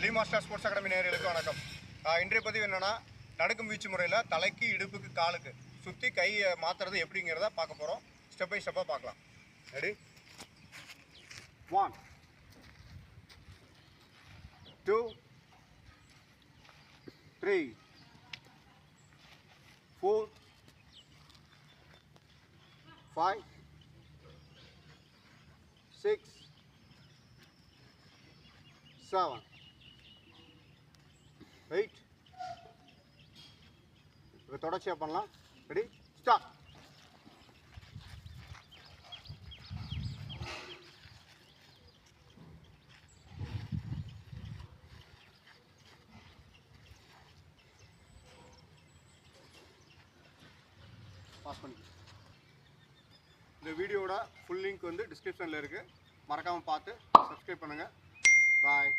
D master sports academy நேயர்களுக்கு வணக்கம். இன்றைய பதிவு என்னன்னா, நடுக்கும் வீச்சு முறையில் தலைக்கு, இடுப்புக்கு, காலுக்கு சுற்றி கையை மாற்றுறது எப்படிங்கிறத பார்க்க போகிறோம். ஸ்டெப் பை ஸ்டெப்பாக பார்க்கலாம். ரெடி? 1 2 3 4 5 6 7 8 இப்போ தொடர்ச்சியாக பண்ணலாம். ரெடி? ஸ்டார்ட். பாஸ் பண்ணி இந்த வீடியோட ஃபுல் லிங்க் வந்து டிஸ்கிரிப்ஷனில் இருக்குது. மறக்காமல் பார்த்து சப்ஸ்கிரைப் பண்ணுங்கள். பாய்.